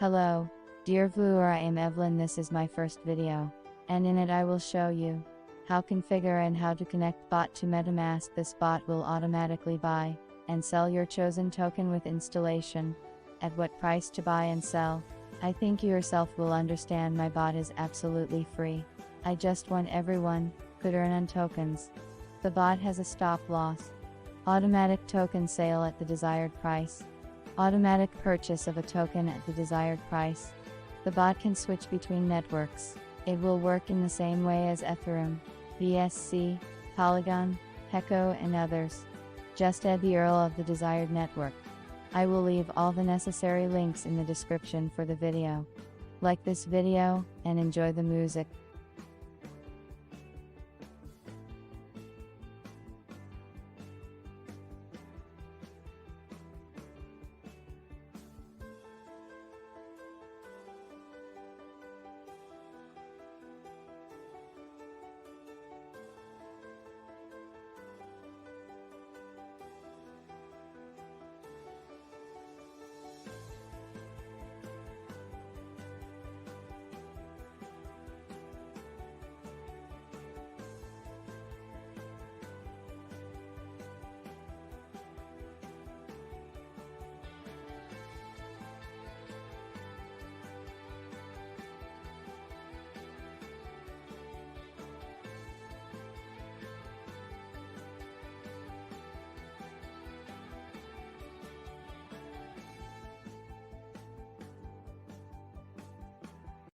Hello, dear viewer, I am Evelyn. This is my first video, and in it I will show you how configure and how to connect bot to Metamask. This bot will automatically buy and sell your chosen token with installation, at what price to buy and sell. I think you yourself will understand my bot is absolutely free. I just want everyone could earn on tokens. The bot has a stop loss, automatic token sale at the desired price, automatic purchase of a token at the desired price. The bot can switch between networks. It will work in the same way as Ethereum, BSC, Polygon, Echo and others. Just add the URL of the desired network. I will leave all the necessary links in the description for the video. Like this video, and enjoy the music.